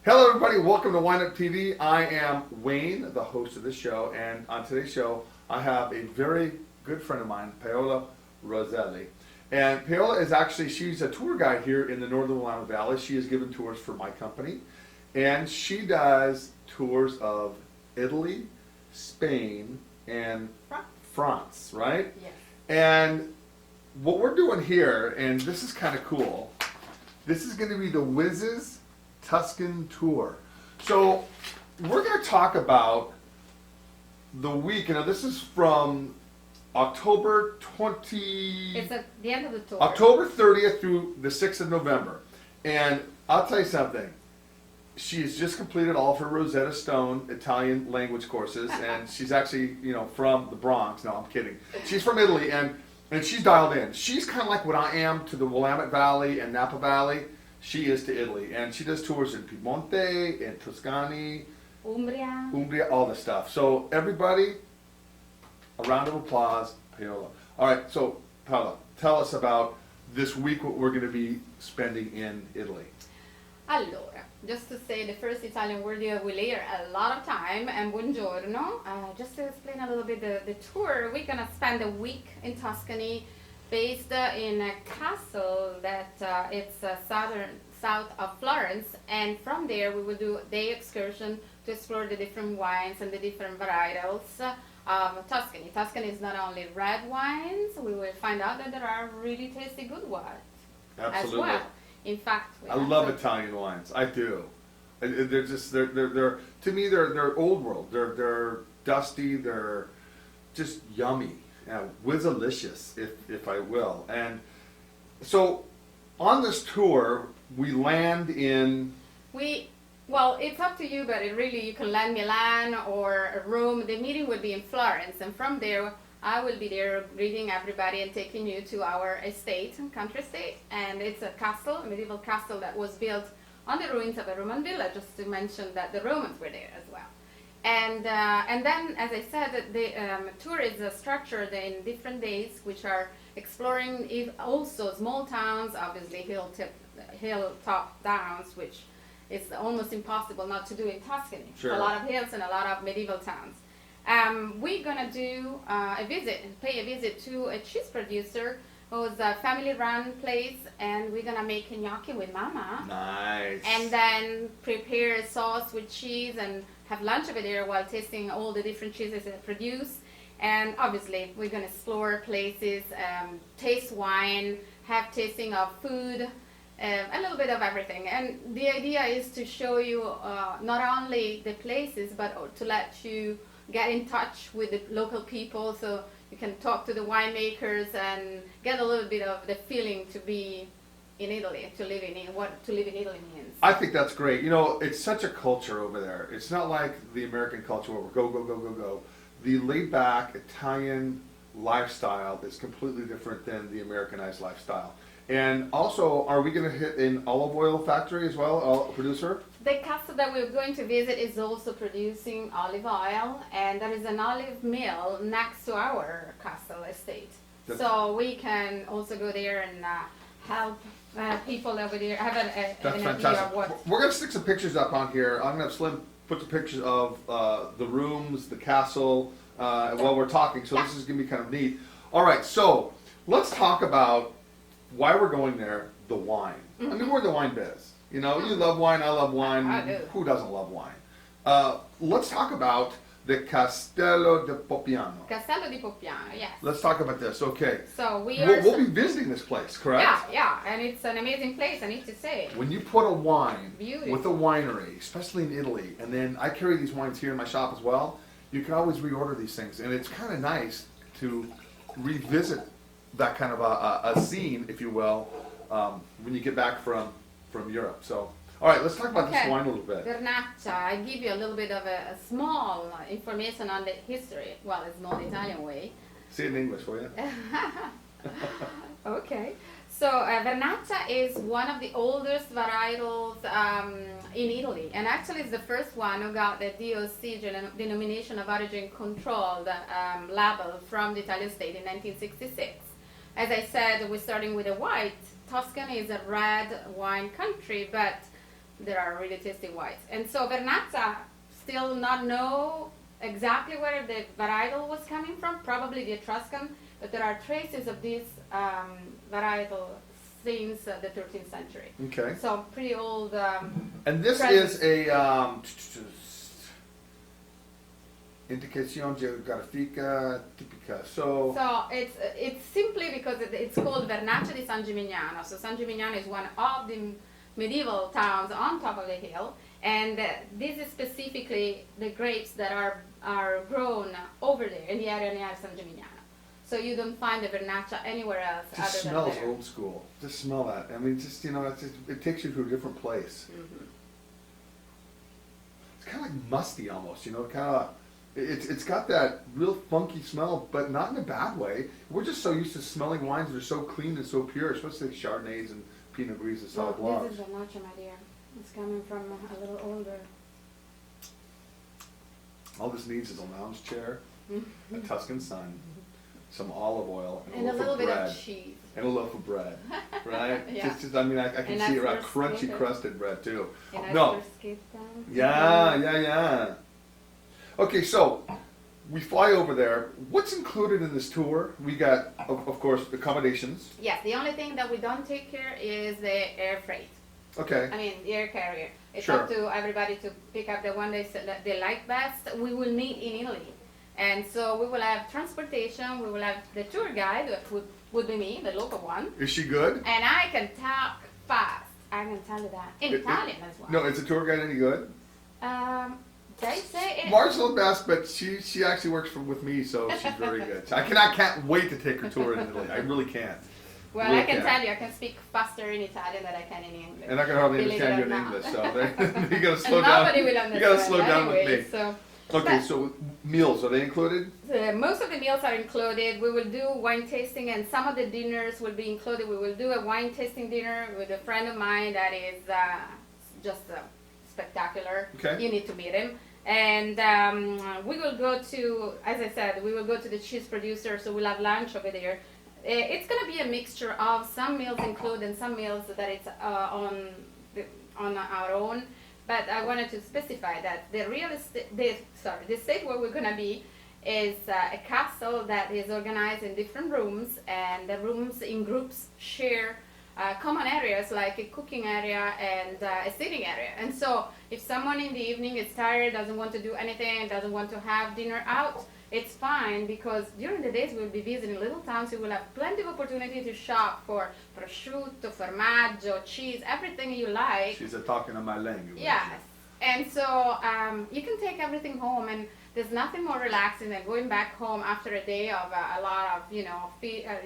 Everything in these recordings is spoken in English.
Hello everybody, welcome to WineupTV. I am Wayne, the host of this show, and on today's show I have a very good friend of mine, Paola Rosselli. And Paola is actually, she's a tour guide here in the Northern Willamette Valley. She has given tours for my company, and she does tours of Italy, Spain, and France, right? Yes. And what we're doing here, and this is kind of cool, this is going to be the Wiz's Tuscan tour. So we're going to talk about the week. Now this is from October 20. It's at the end of the tour. October 30th through the 6th of November. And I'll tell you something. She's just completed all of her Rosetta Stone Italian language courses, and she's actually, from the Bronx. No, I'm kidding. She's from Italy, and she's dialed in. She's kind of like what I am to the Willamette Valley and Napa Valley. She is to Italy, and she does tours in Piemonte, in Tuscany, Umbria, all this stuff. So everybody, a round of applause, Paola. All right, so Paola, tell us about this week, what we're going to be spending in Italy. Allora, just to say the first Italian word you will hear a lot of time, and buongiorno. Just to explain a little bit the tour, we're going to spend a week in Tuscany, based in a castle that it's south of Florence, and from there we will do a day excursion to explore the different wines and the different varietals of Tuscany. Tuscany is not only red wines, we will find out that there are really tasty good wines as well. In fact, I love Italian wines. I do. They're just they're to me they're old world. They're dusty. They're just yummy. Whizzalicious, if I will. And so on this tour, we land in. Well, it's up to you, but you can land Milan or Rome. The meeting will be in Florence, and from there, I will be there greeting everybody and taking you to our country estate. And it's a castle, a medieval castle that was built on the ruins of a Roman villa, just to mention that the Romans were there as well. And then, as I said, the tour is structured in different days, which are exploring also small towns, obviously hilltop towns, which is almost impossible not to do in Tuscany. Sure. A lot of hills and a lot of medieval towns. We're gonna do pay a visit to a cheese producer who's a family-run place, and we're gonna make gnocchi with Mama. Nice. And then prepare a sauce with cheese and have lunch over there while tasting all the different cheeses they produce. And obviously we're going to explore places, taste wine, have tasting of food, a little bit of everything. And the idea is to show you not only the places, but to let you get in touch with the local people, so you can talk to the winemakers and get a little bit of the feeling to be in Italy, to live in Italy means. I think that's great. It's such a culture over there. It's not like the American culture where we're go, go, go, go, go. The laid-back Italian lifestyle is completely different than the Americanized lifestyle. And also, are we going to hit an olive oil factory as well, producer? The castle that we're going to visit is also producing olive oil, and there is an olive mill next to our castle estate. So we can also go there and help people over there have an idea of what. We're going to stick some pictures up on here. I'm going to have Slim put the pictures of the rooms, the castle, while we're talking. So this is going to be kind of neat. All right, so let's talk about why we're going there, the wine. I mean, we're in the wine biz. You love wine, I love wine. I do. Who doesn't love wine? Let's talk about the Castello di Poppiano. Castello di Poppiano, yes. Let's talk about this. Okay. So we'll be visiting this place, correct? Yeah, and it's an amazing place, I need to say. When you put a wine Beautiful. with a winery, especially in Italy, and then I carry these wines here in my shop as well, you can always reorder these things, and it's kind of nice to revisit that kind of a scene, if you will, when you get back from Europe. So, all right, let's talk about this wine a little bit. Vernaccia, I give you a little bit of a small information on the history. Well, a small Italian way. Say it in English for you. Okay. So Vernaccia is one of the oldest varietals in Italy, and actually it's the first one who got the DOC, Denomination of Origin Controlled label from the Italian state in 1966. As I said, we're starting with a white. Tuscany is a red wine country, but there are really tasty whites. And so Vernazza still not know exactly where the varietal was coming from, probably the Tuscan, but there are traces of this varietal since the 13th century. Okay. So pretty old. And this is a indicación geográfica típica. So it's simply because it's called Vernaccia di San Gimignano. So San Gimignano is one of the medieval towns on top of the hill, and this is specifically the grapes that are grown over there in the area near San Gimignano. So you don't find the Vernaccia anywhere else it other just than smells there. old school. Just smell that. I mean, just it takes you to a different place. Mm-hmm. It's kind of like musty almost. Kind of. It's got that real funky smell, but not in a bad way. We're just so used to smelling wines that are so clean and so pure, especially Chardonnays and Pinot Gris and Sauv Blancs. This is Vernaccia, my dear. It's coming from a little older. All this needs is a lounge chair, a Tuscan sun, some olive oil, And a loaf little of bit bread, of cheese. and a loaf of bread, right? Yeah. I mean, I can And see that's around for crunchy skin. crusted bread too. And No, yeah. Okay, so we fly over there. What's included in this tour? We got, of course, accommodations. Yes, the only thing that we don't take care is the air freight. Okay. I mean, the air carrier. It's Sure. up to everybody to pick up the one they like best. We will meet in Italy. And so we will have transportation, we will have the tour guide, that would be me, the local one. Is she good? And I can talk fast. I can tell you that. In Italian as well. No, is the tour guide any good? They say it. Marcel's best, but she actually works with me, so she's very good. I can't wait to take her tour in Italy. I really can't. Well, Really I can can't. tell you, I can speak faster in Italian than I can in English. And I can hardly Believe understand it you or in not. English, so you gotta slow And down. nobody will understand. You gotta slow down with anyway, me. So, Okay, but- so meals, are they included? most of the meals are included. We will do wine tasting, and some of the dinners will be included. We will do a wine tasting dinner with a friend of mine that is just spectacular. Okay. You need to meet him. And we will go to, as I said, we will go to the cheese producer, so we'll have lunch over there. It's going to be a mixture of some meals included and some meals that it's on our own. But I wanted to specify that the estate where we're going to be is a castle that is organized in different rooms, and the rooms in groups share common areas like a cooking area and a sitting area. And so if someone in the evening is tired, doesn't want to do anything, doesn't want to have dinner out, it's fine, because during the days we'll be visiting little towns. You will have plenty of opportunity to shop for prosciutto, formaggio, cheese, everything you like. She's talking in my language. Yes. And so you can take everything home, and there's nothing more relaxing than going back home after a day of a lot of,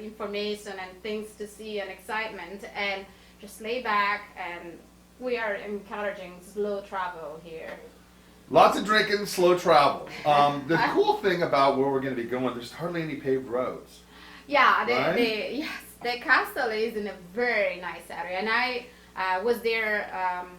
information and things to see and excitement, and just lay back. And we are encouraging slow travel here. Lots of drinking, slow travel. The cool thing about where we're going to be going, there's hardly any paved roads. Yeah, Right? the castle is in a very nice area, and I was there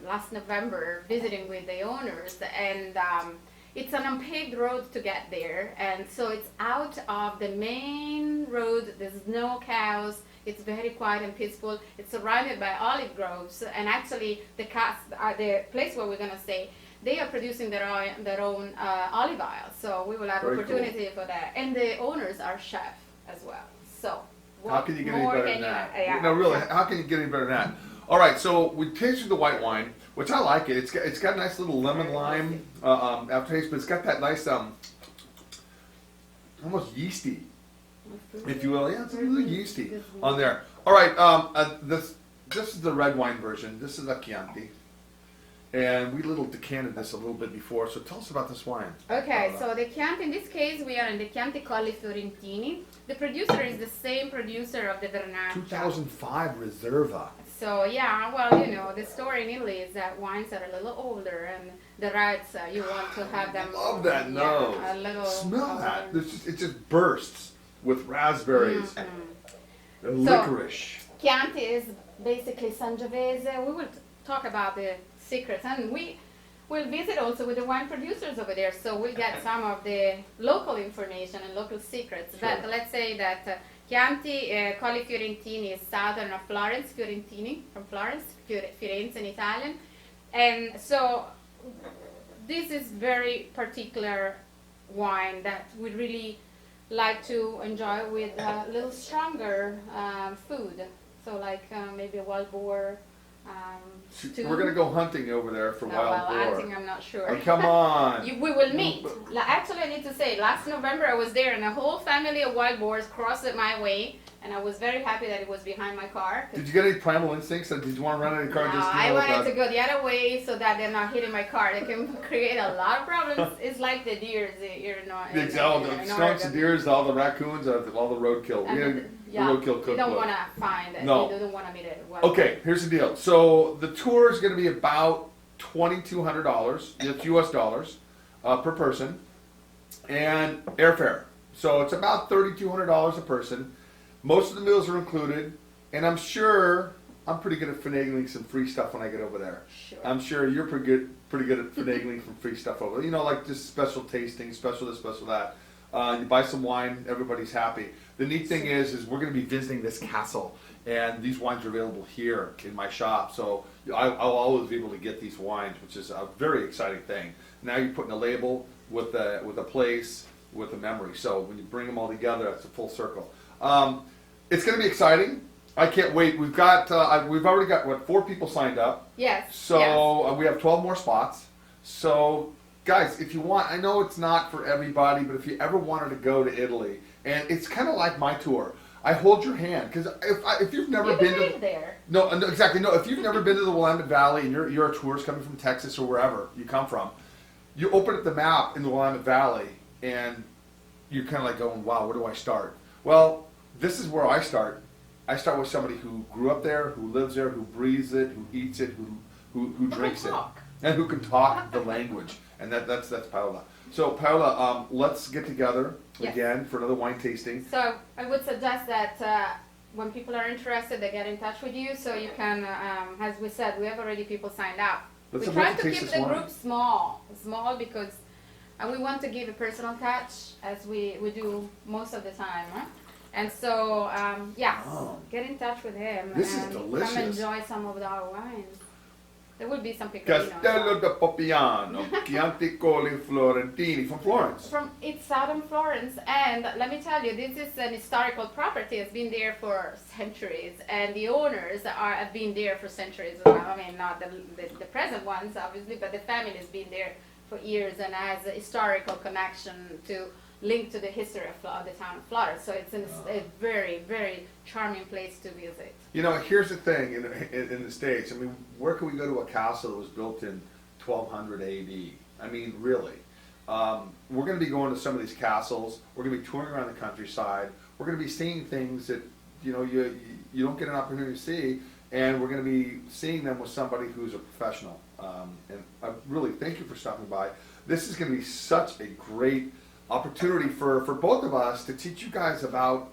last November visiting with the owners, and it's an unpaved road to get there, and so it's out of the main road. There's no cows. It's very quiet and peaceful. It's surrounded by olive groves, and actually the place where we're gonna stay, they are producing their own olive oil. So we will have Very opportunity for that, and the owners are chef as well. So How can you get any more better can than that? yeah. No, really, how can you get any better than that? All right, so we tasted the white wine, which I like it. It's got a nice little lemon lime aftertaste, but it's got that nice almost yeasty, if you will. Yeah, it's a little yeasty on there. All right, this is the red wine version. This is a Chianti, and we decanted this a little bit before. So tell us about this wine. Okay, so the Chianti, in this case, we are in the Chianti Colli Fiorentini. The producer is the same producer of the Vernaccia. 2005 Reserva. So yeah, well, the story in Italy is that wines are a little older, and the rights, you want to have them. Love that nose. Yeah, a little. Smell that. It just bursts with raspberries and So- licorice. Chianti is basically Sangiovese. We will talk about the secrets, and we will visit also with the wine producers over there, so we'll get some of the local information and local secrets. Sure. But let's say that Chianti Colli Fiorentini is southern of Florence, Fiorentini from Florence, Firenze in Italian, And so this is very particular wine that we really like to enjoy with a little stronger food. So like maybe a wild boar stew. We're gonna go hunting over there for No, wild well, boar. hunting, I'm not sure. Oh, come on. We will meet. Actually, I need to say, last November I was there and a whole family of wild boars crossed it my way, and I was very happy that it was behind my car. Did you get any primal instincts? Did you want to run in a car? No, Just I wanted to go the other way so that they're not hitting my car. They can create a lot of problems. It's like the deers here in The skunks, the deers, all the raccoons, all the roadkill. The roadkill you don't cook. want to find it. No. You don't want to meet it. Well, Okay, here's the deal. So the tour is going to be about $2,200. That's U.S. dollars per person, and airfare. So it's about $3,200 a person. Most of the meals are included, and I'm sure I'm pretty good at finagling some free stuff when I get over there. Sure. I'm sure you're pretty good at finagling some free stuff over there. You know, like just special tasting, special this, special that. You buy some wine, everybody's happy. The neat thing is we're going to be visiting this castle, and these wines are available here in my shop. So I'll always be able to get these wines, which is a very exciting thing. Now you're putting a label with a place, with a memory. So when you bring them all together, it's a full circle. It's going to be exciting. I can't wait. We've already got 4 people signed up. Yes. So we have 12 more spots. So guys, if you want, I know it's not for everybody, but if you ever wanted to go to Italy, and it's kind of like my tour, I hold your hand because if you've never been to there. No, exactly. No, if you've never been to the Willamette Valley and you're a tourist coming from Texas or wherever you come from, you open up the map in the Willamette Valley and you're kind of like going, wow, where do I start? Well, this is where I start. I start with somebody who grew up there, who lives there, who breathes it, who eats it, who drinks it, and who can talk the language. And that's Paola. So Paola, let's get together again for another wine tasting. So I would suggest that when people are interested, they get in touch with you. So you can, as we said, we have already people signed up. We try to keep the group small because we want to give a personal touch as we do most of the time. Huh? And so, get in touch with him This and is delicious. come enjoy some of our wines. There will be some Castello da Poppiano, Chianti Colli Florentini from Florence. It's southern Florence, and let me tell you, this is an historical property. It's been there for centuries, and the owners have been there for centuries as well. I mean, not the present ones, obviously, but the family has been there for years and has a historical connection to link to the history of the town of Florence. So it's a very, very charming place to visit. You know, here's the thing in the States. I mean, where can we go to a castle that was built in 1200 AD? I mean, really. We're going to be going to some of these castles. We're going to be touring around the countryside. We're going to be seeing things that, you know, you don't get an opportunity to see. And we're going to be seeing them with somebody who's a professional. And I really thank you for stopping by. This is going to be such a great opportunity for both of us to teach you guys about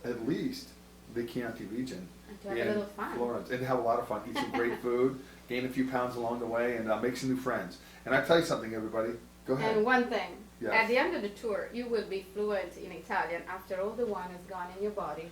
at least the Chianti region And to have a little fun. Florence, and have a lot of fun, eat some great food, gain a few pounds along the way, and make some new friends. And I tell you something, everybody, go ahead. And one thing, Yes. at the end of the tour, you will be fluent in Italian after all the wine is gone in your body.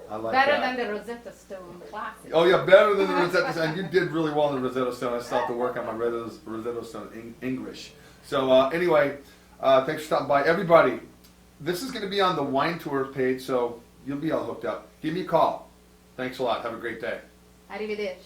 I like Better that. than the Rosetta Stone classic. Oh yeah, better than the Rosetta Stone. And you did really well in the Rosetta Stone. I still have to work on my Rosetta Stone English. So anyway, thanks for stopping by. Everybody, this is going to be on the Wine Tour page, so you'll be all hooked up. Give me a call. Thanks a lot. Have a great day. Arrivederci.